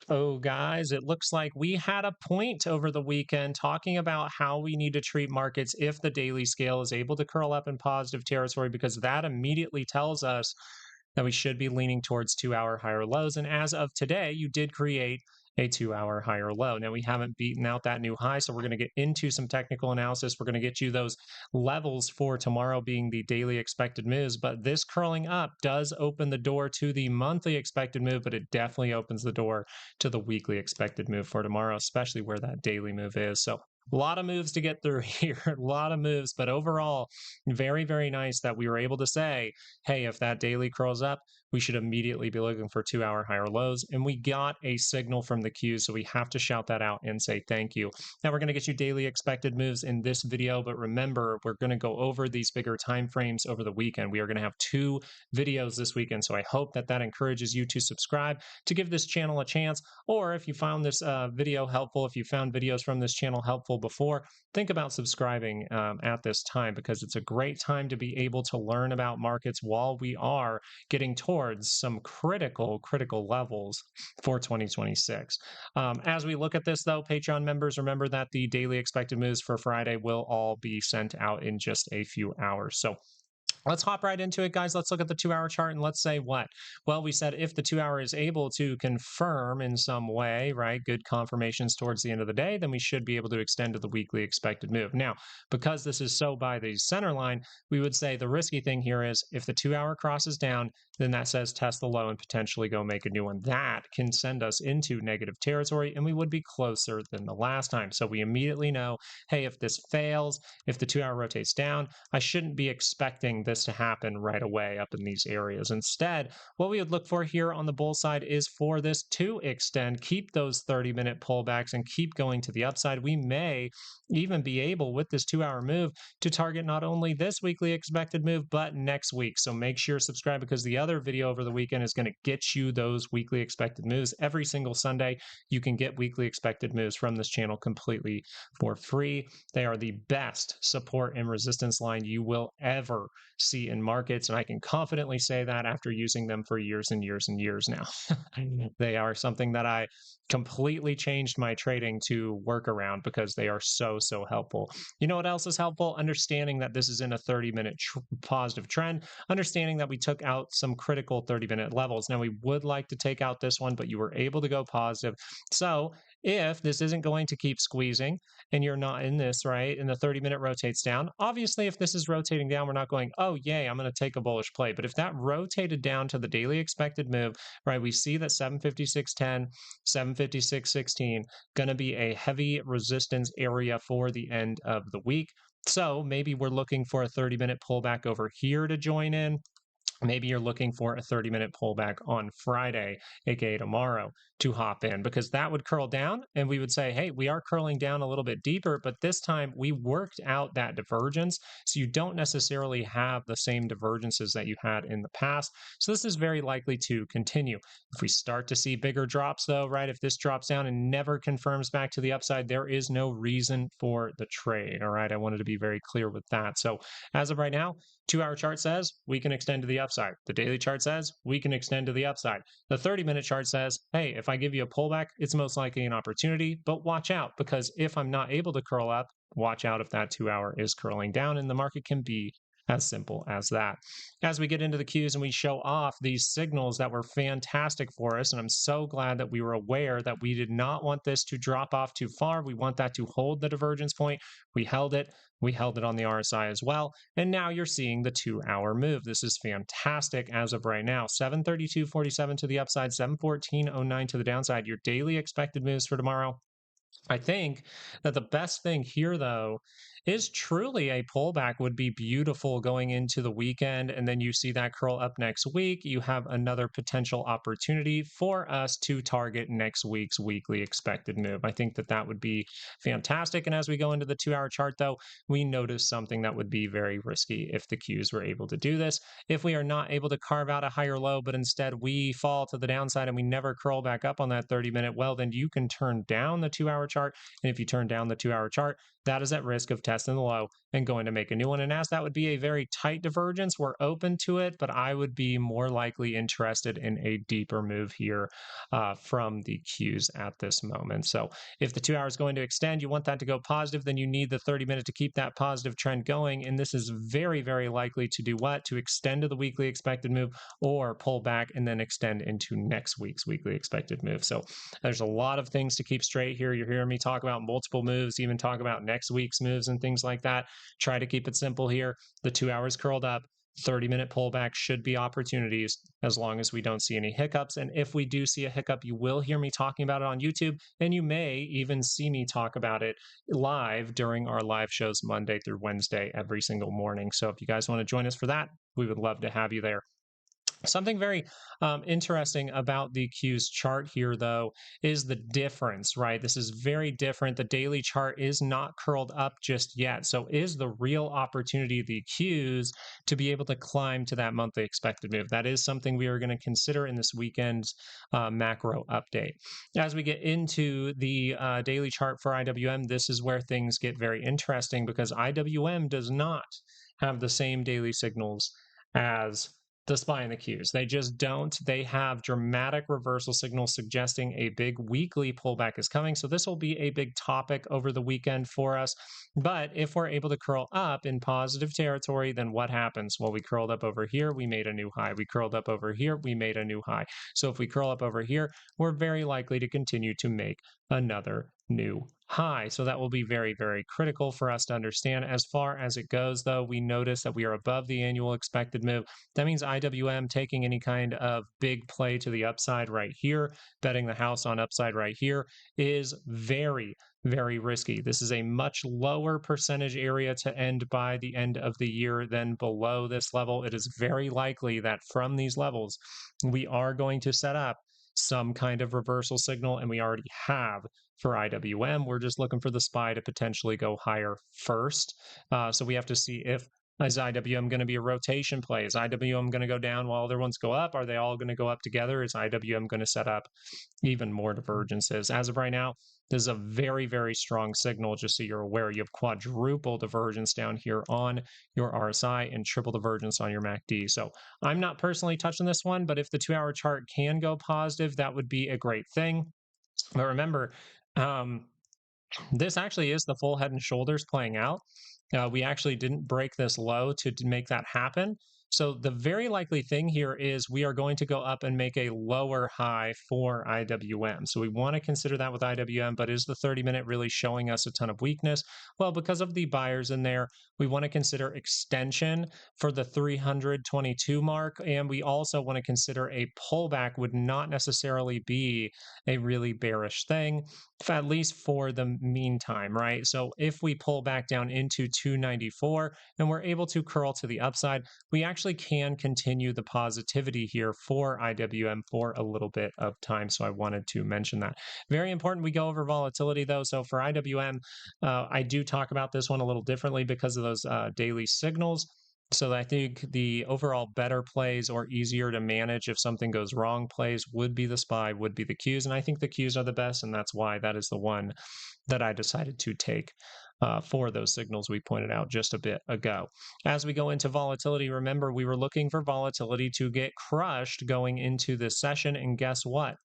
Oh, guys, it looks like we had a point over the weekend talking about how we need to treat markets if the daily scale is able to curl up in positive territory, because that immediately tells us that we should be leaning towards 2 hour higher lows. And as of today, you did create a 2 hour higher low. Now, we haven't beaten out that new high, so we're going to get into some technical analysis. We're going to get you those levels for tomorrow being the daily expected moves. But this curling up does open the door to the monthly expected move, but it definitely opens the door to the weekly expected move for tomorrow, especially where that daily move is. So a lot of moves to get through here, a lot of moves, but overall, very, very nice that we were able to say, hey, if that daily curls up, we should immediately be looking for 2 hour higher lows. And we got a signal from the Qs, so we have to shout that out and say thank you. Now we're going to get you daily expected moves in this video, but remember, we're going to go over these bigger time frames over the weekend. We are going to have 2 videos this weekend, so I hope that that encourages you to subscribe, to give this channel a chance. Or if you found this video helpful, if you found videos from this channel helpful before, think about subscribing at this time, because it's a great time to be able to learn about markets while we are getting towards some critical levels for 2026. As we look at this, though, Patreon members, remember that the daily expected moves for Friday will all be sent out in just a few hours. So let's hop right into it, guys. Let's look at the 2 hour chart and let's say what? Well, we said if the 2 hour is able to confirm in some way, right, good confirmations towards the end of the day, then we should be able to extend to the weekly expected move. Now, because this is so by the center line, we would say the risky thing here is if the 2 hour crosses down, then that says test the low and potentially go make a new one. That can send us into negative territory and we would be closer than the last time. So we immediately know, hey, if this fails, if the 2 hour rotates down, I shouldn't be expecting this to happen right away up in these areas. Instead, what we would look for here on the bull side is for this to extend, keep those 30-minute pullbacks and keep going to the upside. We may even be able, with this 2 hour move, to target not only this weekly expected move, but next week. So make sure you subscribe, because the other video over the weekend is going to get you those weekly expected moves. Every single Sunday, you can get weekly expected moves from this channel completely for free. They are the best support and resistance line you will ever see in markets. And I can confidently say that after using them for years and years and years now. They are something that I completely changed my trading to work around, because they are so helpful. You know what else is helpful? Understanding that this is in a 30-minute positive trend, understanding that we took out some critical 30-minute levels. Now, we would like to take out this one, but you were able to go positive. So if this isn't going to keep squeezing and you're not in this, right, and the 30-minute rotates down, obviously, if this is rotating down, we're not going, oh, yay, I'm going to take a bullish play. But if that rotated down to the daily expected move, right, we see that 756.10, 756.16 going to be a heavy resistance area for the end of the week. So maybe we're looking for a 30-minute pullback over here to join in. Maybe you're looking for a 30-minute pullback on Friday, aka tomorrow, to hop in, because that would curl down and we would say, hey, we are curling down a little bit deeper, but this time we worked out that divergence. So you don't necessarily have the same divergences that you had in the past. So this is very likely to continue. If we start to see bigger drops, though, right, if this drops down and never confirms back to the upside, there is no reason for the trade. All right. I wanted to be very clear with that. So as of right now, 2 hour chart says we can extend to the upside. The daily chart says we can extend to the upside. The 30-minute chart says, hey, if I give you a pullback, it's most likely an opportunity, but watch out, because if I'm not able to curl up, watch out if that 2 hour is curling down, and the market can be as simple as that. As we get into the Qs and we show off these signals that were fantastic for us, and I'm so glad that we were aware that we did not want this to drop off too far. We want that to hold the divergence point. We held it. We held it on the RSI as well. And now you're seeing the 2 hour move. This is fantastic as of right now. 732.47 to the upside, 714.09 to the downside. Your daily expected moves for tomorrow. I think that the best thing here, though, is truly a pullback would be beautiful going into the weekend. And then you see that curl up next week. You have another potential opportunity for us to target next week's weekly expected move. I think that that would be fantastic. And as we go into the 2 hour chart, though, we notice something that would be very risky if the Qs were able to do this. If we are not able to carve out a higher low, but instead we fall to the downside and we never curl back up on that 30-minute, well, then you can turn down the 2 hour chart. And if you turn down the 2 hour chart, that is at risk of testing the low and going to make a new one. And as that would be a very tight divergence, we're open to it, but I would be more likely interested in a deeper move here from the Qs at this moment. So if the 2 hour is going to extend, you want that to go positive, then you need the 30-minute to keep that positive trend going. And this is very, very likely to do what? To extend to the weekly expected move or pull back and then extend into next week's weekly expected move. So there's a lot of things to keep straight here. You're hearing me talk about multiple moves, even talk about next week's moves and things like that. Try to keep it simple here. The 2 hours curled up, 30-minute pullback should be opportunities as long as we don't see any hiccups. And if we do see a hiccup, you will hear me talking about it on YouTube, and you may even see me talk about it live during our live shows Monday through Wednesday every single morning. So if you guys want to join us for that, we would love to have you there. Something very interesting about the Q's chart here, though, is the difference, right? This is very different. The daily chart is not curled up just yet. So is the real opportunity of the Q's to be able to climb to that monthly expected move? That is something we are going to consider in this weekend's macro update. As we get into the daily chart for IWM, this is where things get very interesting because IWM does not have the same daily signals as the SPY and the Qs. They just don't. They have dramatic reversal signals suggesting a big weekly pullback is coming. So this will be a big topic over the weekend for us. But if we're able to curl up in positive territory, then what happens? Well, we curled up over here, we made a new high. We curled up over here, we made a new high. So if we curl up over here, we're very likely to continue to make another new high. So that will be very, very critical for us to understand. As far as it goes, though, we notice that we are above the annual expected move. That means IWM taking any kind of big play to the upside right here, betting the house on upside right here is very, very risky. This is a much lower percentage area to end by the end of the year than below this level. It is very likely that from these levels, we are going to set up some kind of reversal signal, and we already have for IWM. We're just looking for the SPY to potentially go higher first. So we have to see if is IWM going to be a rotation play? Is IWM going to go down while other ones go up? Are they all going to go up together? Is IWM going to set up even more divergences? As of right now, this is a very, very strong signal, just so you're aware. You have quadruple divergence down here on your RSI and triple divergence on your MACD. So I'm not personally touching this one, but if the 2 hour chart can go positive, that would be a great thing. But remember, this actually is the full head and shoulders playing out. We actually didn't break this low to make that happen. So the very likely thing here is we are going to go up and make a lower high for IWM. So we want to consider that with IWM, but is the 30-minute really showing us a ton of weakness? Well, because of the buyers in there, we want to consider extension for the 322 mark. And we also want to consider a pullback would not necessarily be a really bearish thing, at least for the meantime, right? So if we pull back down into 294 and we're able to curl to the upside, we actually can continue the positivity here for IWM for a little bit of time. So I wanted to mention that. Very important we go over volatility though. So for IWM, I do talk about this one a little differently because of those daily signals. So I think the overall better plays or easier to manage if something goes wrong plays would be the SPY, would be the Qs. And I think the Qs are the best. And that's why that is the one that I decided to take for those signals we pointed out just a bit ago. As we go into volatility, remember we were looking for volatility to get crushed going into this session. And guess what?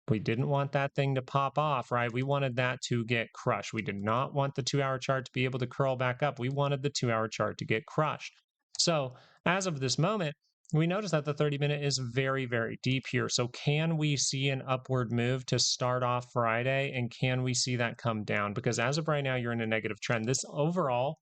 We didn't want that thing to pop off, right? We wanted that to get crushed. We did not want the 2 hour chart to be able to curl back up. We wanted the 2 hour chart to get crushed. So as of this moment, we notice that the 30-minute is very, very deep here. So can we see an upward move to start off Friday? And can we see that come down? Because as of right now, you're in a negative trend. This overall,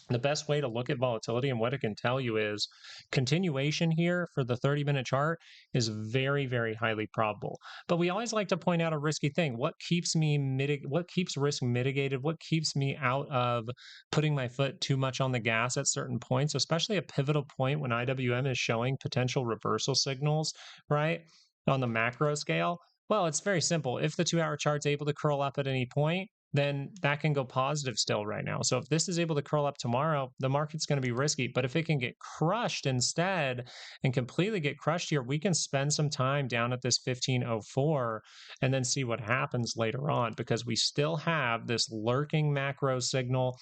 the best way to look at volatility and what it can tell you is continuation here for the 30-minute chart is very, very highly probable. But we always like to point out a risky thing. What keeps risk mitigated? What keeps me out of putting my foot too much on the gas at certain points, especially a pivotal point when IWM is showing potential reversal signals, right? On the macro scale? Well, it's very simple. If the 2 hour chart's able to curl up at any point, then that can go positive still right now. So if this is able to curl up tomorrow, the market's going to be risky. But if it can get crushed instead and completely get crushed here, we can spend some time down at this 1504 and then see what happens later on, because we still have this lurking macro signal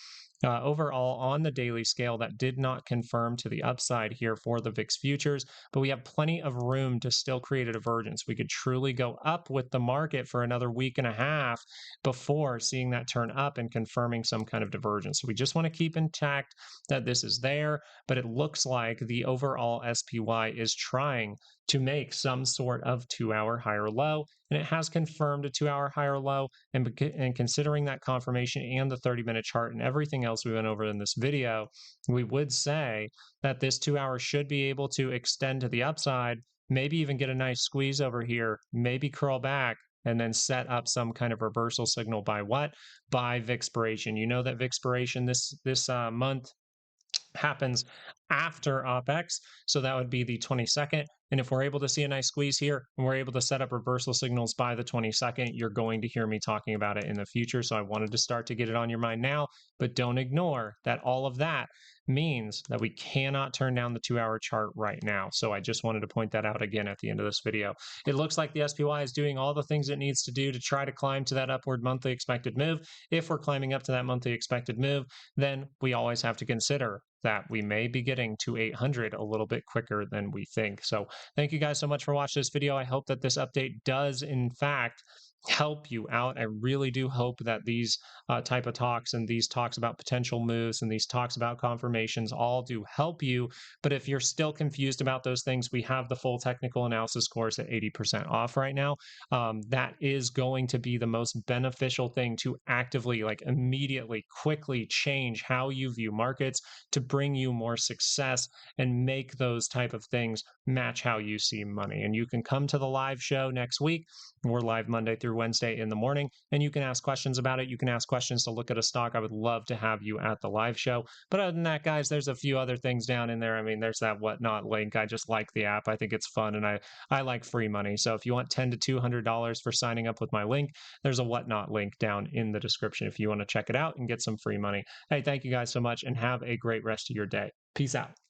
overall on the daily scale that did not confirm to the upside here for the VIX futures, but we have plenty of room to still create a divergence. We could truly go up with the market for another week and a half before seeing that turn up and confirming some kind of divergence. So we just want to keep intact that this is there, but it looks like the overall SPY is trying to make some sort of 2-hour higher low, and it has confirmed a 2-hour higher low. And considering that confirmation and the 30-minute chart and everything else we went over in this video, we would say that this 2-hour should be able to extend to the upside, maybe even get a nice squeeze over here, maybe curl back, and then set up some kind of reversal signal by what? By VIXpiration. You know that VIXpiration this month happens after OPEX. So that would be the 22nd. And if we're able to see a nice squeeze here and we're able to set up reversal signals by the 22nd, you're going to hear me talking about it in the future. So I wanted to start to get it on your mind now, but don't ignore that all of that means that we cannot turn down the 2-hour chart right now. So I just wanted to point that out again at the end of this video. It looks like the SPY is doing all the things it needs to do to try to climb to that upward monthly expected move. If we're climbing up to that monthly expected move, then we always have to consider that we may be getting to 800 a little bit quicker than we think. So thank you guys so much for watching this video. I hope that this update does in fact help you out. I really do hope that these type of talks and these talks about potential moves and these talks about confirmations all do help you. But if you're still confused about those things, we have the full technical analysis course at 80% off right now. That is going to be the most beneficial thing to actively, like immediately, quickly change how you view markets to bring you more success and make those type of things match how you see money. And you can come to the live show next week. We're live Monday through Wednesday in the morning, and you can ask questions about it. You can ask questions to look at a stock. I would love to have you at the live show. But other than that, guys, there's a few other things down in there. I mean, there's that Whatnot link. I just like the app. I think it's fun, and I like free money. So if you want $10 to $200 for signing up with my link, there's a Whatnot link down in the description if you want to check it out and get some free money. Hey, thank you guys so much, and have a great rest of your day. Peace out.